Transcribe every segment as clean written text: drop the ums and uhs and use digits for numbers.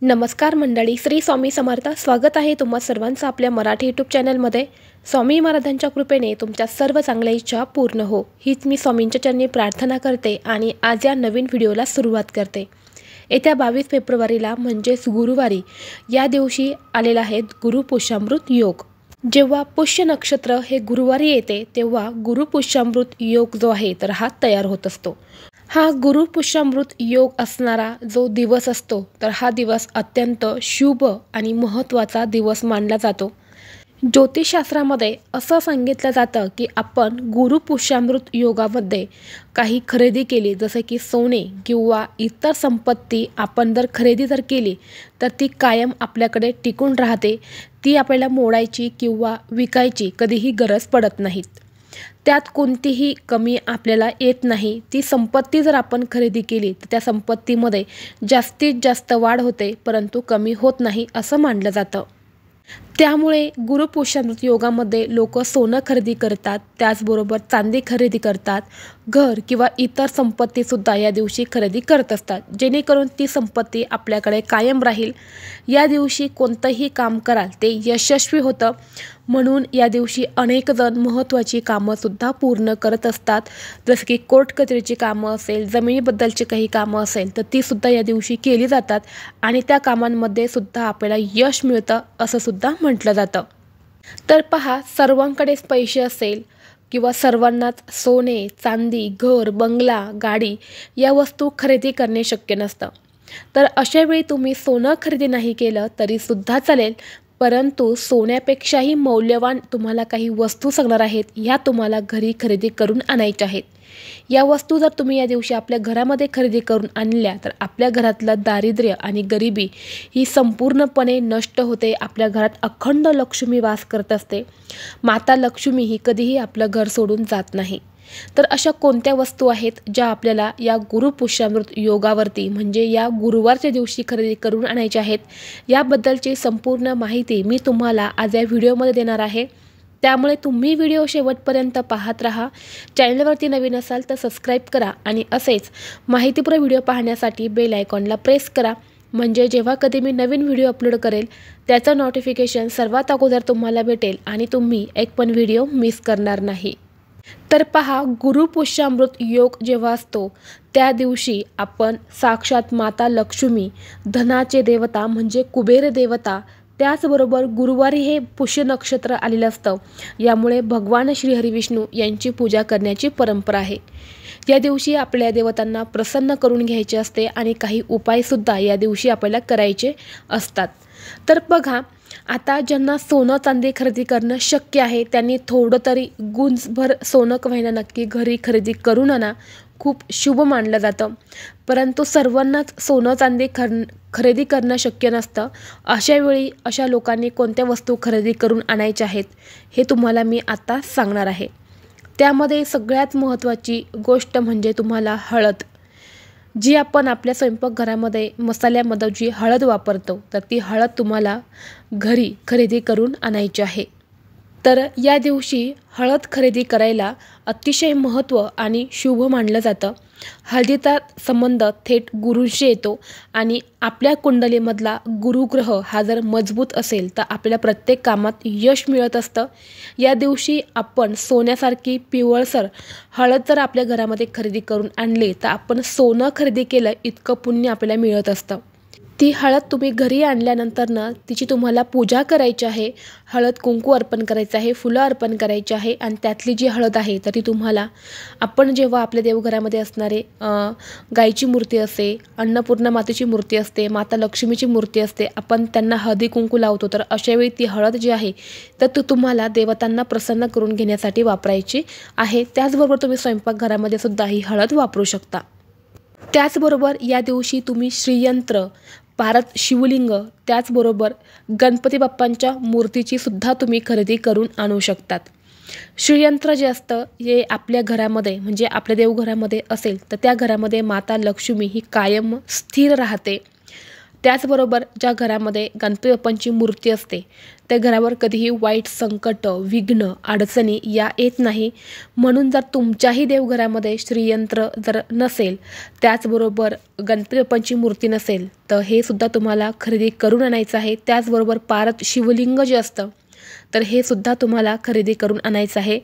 नमस्कार मंडळी, श्री स्वामी समर्थ. स्वागत आहे तुम्हा सर्वांचं आपल्या मराठी यूट्यूब चॅनलमध्ये. स्वामी महाराजांच्या कृपेने तुमच्या सर्व चांगल्या इच्छा पूर्ण हो, हीच मी स्वामींच्या चरणी प्रार्थना करते आणि आज या नवीन व्हिडिओला सुरुवात करते. येत्या 22 फेब्रुवारीला म्हणजेच गुरुवारी या दिवशी आलेला आहे गुरुपुष्यामृत योग. जेव्हा पुष्य नक्षत्र हे गुरुवारी येते तेव्हा गुरुपुष्यामृत योग जो आहे तर हा तयार होत असतो. हा गुरुपुष्यामृत योग असणारा जो दिवस असतो तर हा दिवस अत्यंत शुभ आणि महत्त्वाचा दिवस मानला जातो. ज्योतिषशास्त्रामध्ये असं सांगितलं जातं की आपण गुरुपुष्यामृत योगामध्ये काही खरेदी केली, जसे की सोने किंवा इतर संपत्ती आपण जर खरेदी केली तर ती कायम आपल्याकडे टिकून राहते. ती आपल्याला मोडायची किंवा विकायची कधीही गरज पडत नाहीत. त्यात कोणतीही कमी आपल्याला येत नाही. ती संपत्ती जर आपण खरेदी केली तर त्या संपत्तीमध्ये जास्तीत जास्त वाढ होते, परंतु कमी होत नाही असं मानलं जातं. त्यामुळे गुरुपुष्यामृत योगामध्ये लोक सोनं खरेदी करतात, त्याचबरोबर चांदी खरेदी करतात, घर किंवा इतर संपत्तीसुद्धा या दिवशी खरेदी करत असतात, जेणेकरून ती संपत्ती आपल्याकडे कायम राहील. या दिवशी कोणतंही काम कराल ते यशस्वी होतं. म्हणून या दिवशी अनेक जण महत्त्वाची कामंसुद्धा पूर्ण करत असतात. जसं की कोर्ट कचेरीची कामं असेल, जमिनीबद्दलची काही कामं असेल तर तीसुद्धा या दिवशी केली जातात आणि त्या कामांमध्ये सुद्धा आपल्याला यश मिळतं असं सुद्धा म्हटलं जातं. तर पहा, सर्वांकडेच पैसे असेल किंवा सर्वांनाच सोने, चांदी, घर, बंगला, गाडी या वस्तू खरेदी करणे शक्य नसतं. तर अशावेळी तुम्ही सोनं खरेदी नाही केलं तरीसुद्धा चालेल, परंतु सोन्यापेक्षाही मौल्यवान तुम्हाला काही वस्तू सांगणार आहेत, ह्या तुम्हाला घरी खरेदी करून आणायच्या आहेत. या वस्तू जर तुम्ही या दिवशी आपल्या घरामध्ये खरेदी करून आणल्या तर आपल्या घरातलं दारिद्र्य आणि गरिबी ही संपूर्णपणे नष्ट होते. आपल्या घरात अखंड लक्ष्मी वास करत असते. माता लक्ष्मी ही कधीही आपलं घर सोडून जात नाही. तर अशा कोणत्या वस्तू आहेत ज्या आपल्याला या गुरुपुष्यामृत योगावरती म्हणजे या गुरुवारच्या दिवशी खरेदी करून आणायच्या आहेत, याबद्दलची संपूर्ण माहिती मी तुम्हाला आज या व्हिडिओमध्ये देणार आहे. त्यामुळे तुम्ही व्हिडिओ शेवटपर्यंत पाहत राहा. चॅनलवरती नवीन असाल तर सबस्क्राईब करा आणि असेच माहितीपूर्ण व्हिडिओ पाहण्यासाठी बेल आयकॉनला प्रेस करा, म्हणजे जेव्हा कधी मी नवीन व्हिडिओ अपलोड करेल त्याचं नोटिफिकेशन सर्वात अगोदर तुम्हाला भेटेल आणि तुम्ही एक पण व्हिडिओ मिस करणार नाही. तर पहा, गुरुपुष्यामृत योग जेव्हा असतो त्या दिवशी आपण साक्षात माता लक्ष्मी, धनाचे देवता म्हणजे कुबेर देवता, त्याचबरोबर गुरुवारी हे पुष्य नक्षत्र आलेलं असतं, यामुळे भगवान श्री हरिविष्णू यांची पूजा करण्याची परंपरा आहे. या दिवशी आपल्या देवतांना प्रसन्न करून घ्यायचे असते आणि काही उपायसुद्धा या दिवशी आपल्याला करायचे असतात. तर बघा, आता ज्यांना सोनं चांदी खरेदी करणं शक्य आहे त्यांनी थोडं तरी गुंजभर सोनं कमाईना नक्की घरी खरेदी करून आणा, खूप शुभ मानलं जातं. परंतु सर्वांनाच सोनं चांदी खरेदी करणं शक्य नसतं. अशावेळी अशा लोकांनी कोणत्या वस्तू खरेदी करून आणायच्या आहेत हे तुम्हाला मी आता सांगणार आहे. त्यामध्ये सगळ्यात महत्त्वाची गोष्ट म्हणजे तुम्हाला हळद, जी आपण आपल्या स्वयंपाकघरामध्ये मसाल्यामध्ये जी हळद वापरतो तर ती हळद तुम्हाला घरी खरेदी करून आणायची आहे. तर या दिवशी हळद खरेदी करायला अतिशय महत्त्व आणि शुभ मानलं जातं. हळदीचा संबंध थेट गुरूंशी येतो आणि आपल्या कुंडलीमधला गुरुग्रह हा जर मजबूत असेल तर आपल्याला प्रत्येक कामात यश मिळत असतं. या दिवशी आपण सोन्यासारखी पिवळसर हळद जर आपल्या घरामध्ये खरेदी करून आणली तर आपण सोनं खरेदी केलं इतकं पुण्य आपल्याला मिळत असतं. ती हळद तुम्ही घरी आणल्यानंतर तिची तुम्हाला पूजा करायची आहे. हळद कुंकू अर्पण करायचं आहे, फुलं अर्पण करायची आहे आणि त्यातली जी हळद आहे तर ती तुम्हाला आपण जेव्हा आपल्या देवघरामध्ये असणारे गायची मूर्ती असते, अन्नपूर्णा मातेची मूर्ती असते, माता लक्ष्मीची मूर्ती असते, आपण त्यांना हळदी कुंकू लावतो. तर अशावेळी ती हळद जी आहे तर ती तुम्हाला देवतांना प्रसन्न करून घेण्यासाठी वापरायची आहे. त्याचबरोबर तुम्ही स्वयंपाकघरामध्ये सुद्धा ही हळद वापरू शकता. त्याचबरोबर या दिवशी तुम्ही श्रीयंत्र, भारत शिवलिंग, त्याचबरोबर गणपती बाप्पांच्या मूर्तीची सुद्धा तुम्ही खरेदी करून आणू शकतात. श्रीयंत्र जे असतं हे आपल्या घरामध्ये म्हणजे आपल्या देवघरामध्ये असेल तर त्या घरामध्ये माता लक्ष्मी ही कायम स्थिर राहते. त्याचबरोबर ज्या घरामध्ये गणपती बाप्पांची मूर्ती असते त्या घरावर कधीही वाईट संकट, विघ्न, अडचणी या येत नाही. म्हणून जर तुमच्याही देवघरामध्ये श्रीयंत्र जर नसेल, त्याचबरोबर गणपती बाप्पांची मूर्ती नसेल, तर हे सुद्धा तुम्हाला खरेदी करून आणायचं आहे. त्याचबरोबर पारत शिवलिंग जे असतं तर हे सुद्धा तुम्हाला खरेदी करून आणायचं आहे.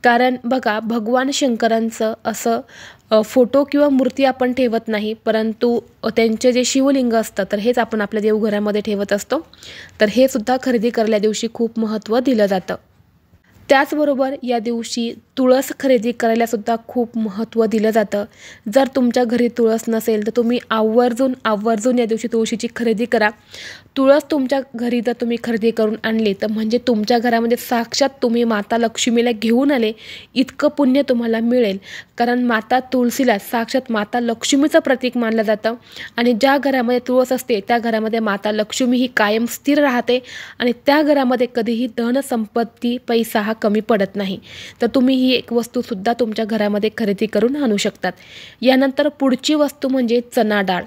कारण बघा, भगवान शंकरांचं असं फोटो किंवा मूर्ती आपण ठेवत नाही, परंतु त्यांचे जे शिवलिंग असतं तर हेच आपण आपल्या देवघरामध्ये ठेवत असतो. तर हे सुद्धा खरेदी करल्या दिवशी खूप महत्त्व दिलं जातं. त्याचबरोबर या दिवशी तुळस खरेदी करायला सुद्धा खूप महत्त्व दिलं जातं. जर तुमच्या घरी तुळस नसेल तर तुम्ही आवर्जून या दिवशी तुळशीची खरेदी करा. तुळस तुमच्या घरी जर तुम्ही खरेदी करून आणली तर म्हणजे तुमच्या घरामध्ये साक्षात तुम्ही माता लक्ष्मीला घेऊन आले इतकं पुण्य तुम्हाला मिळेल. कारण माता तुळशीला साक्षात माता लक्ष्मीचं प्रतीक मानलं जातं आणि ज्या घरामध्ये तुळस असते त्या घरामध्ये माता लक्ष्मी ही कायम स्थिर राहते आणि त्या घरामध्ये कधीही धन संपत्ती, पैसा हा कमी पडत नाही. तर तुम्ही ही एक वस्तूसुद्धा तुमच्या घरामध्ये खरेदी करून आणू शकतात. यानंतर पुढची वस्तू म्हणजे चणा डाळ.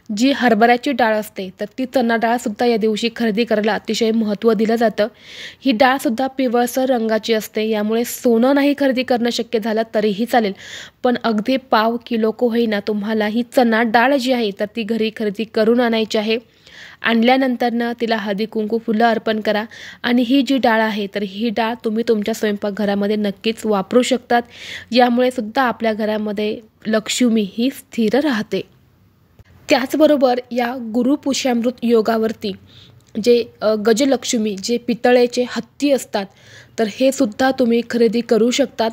जी हरभऱ्याची डाळ असते तर ती चणा डाळसुद्धा या दिवशी खरेदी करायला अतिशय महत्त्व दिलं जातं. ही डाळसुद्धा पिवळसर रंगाची असते, यामुळे सोनं नाही खरेदी करणं शक्य झालं तरीही चालेल, पण अगदी पाव किलो को होईना तुम्हाला ही चणा डाळ जी आहे तर ती घरी खरेदी करून आणायची आहे. आणल्यानंतरनं तिला हळदी कुंकू फुलं अर्पण करा आणि ही जी डाळ आहे तर ही डाळ तुम्ही तुमच्या स्वयंपाकघरामध्ये नक्कीच वापरू शकतात. यामुळे सुद्धा आपल्या घरामध्ये लक्ष्मी ही स्थिर राहते. त्याचबरोबर या गुरुपुष्यामृत योगावरती जे गजलक्ष्मी जे पितळेचे हत्ती असतात तर हे सुद्धा तुम्ही खरेदी करू शकतात.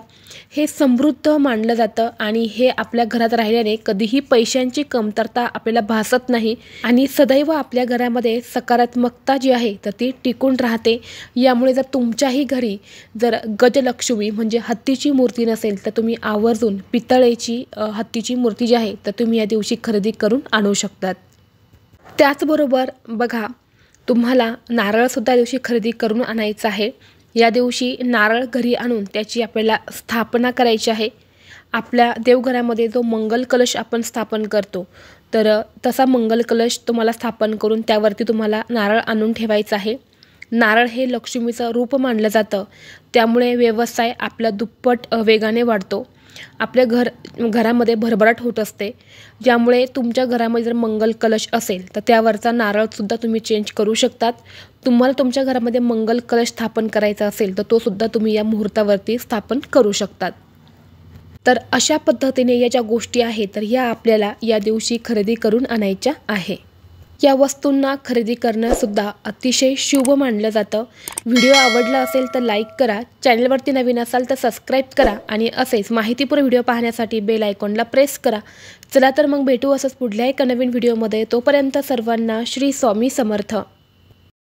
हे समृद्ध मानलं जातं आणि हे आपल्या घरात राहिल्याने कधीही पैशांची कमतरता आपल्याला भासत नाही आणि सदैव आपल्या घरामध्ये सकारात्मकता जी आहे तर ती टिकून राहते. यामुळे जर तुमच्याही घरी जर गजलक्ष्मी म्हणजे हत्तीची मूर्ती नसेल तर तुम्ही आवर्जून पितळेची हत्तीची मूर्ती जी आहे तर तुम्ही या दिवशी खरेदी करून आणू शकतात. त्याचबरोबर बघा, तुम्हाला नारळसुद्धा दिवशी खरेदी करून आणायचं आहे. या दिवशी नारळ घरी आणून त्याची आपल्याला स्थापना करायची आहे. आपल्या देवघरामध्ये जो मंगल कलश आपण स्थापन करतो तर तसा मंगल कलश तुम्हाला स्थापन करून त्यावरती तुम्हाला नारळ आणून ठेवायचा आहे. नारळ हे लक्ष्मीचं रूप मानलं जातं, त्यामुळे व्यवसाय आपला दुप्पट वेगाने वाढतो. आपल्या घरामध्ये भरभराट होत असते. ज्यामुळे तुमच्या घरामध्ये जर मंगल कलश असेल तर त्यावरचा नारळसुद्धा तुम्ही चेंज करू शकतात. तुम्हाला तुमच्या घरामध्ये मंगल कलश स्थापन करायचा असेल तर तो सुद्धा तुम्ही या मुहूर्तावरती स्थापन करू शकतात. तर अशा पद्धतीने या ज्या गोष्टी आहेत तर या आपल्याला या दिवशी खरेदी करून आणायच्या आहे. या वस्तूंना खरेदी करणंसुद्धा अतिशय शुभ मानलं जातं. व्हिडिओ आवडला असेल तर लाईक करा, चॅनलवरती नवीन असाल तर सबस्क्राईब करा आणि असेच माहितीपूर्ण व्हिडिओ पाहण्यासाठी बेल आयकॉनला प्रेस करा. चला तर मग भेटू असंच पुढल्या एका नवीन व्हिडिओमध्ये. तोपर्यंत सर्वांना श्री स्वामी समर्थ.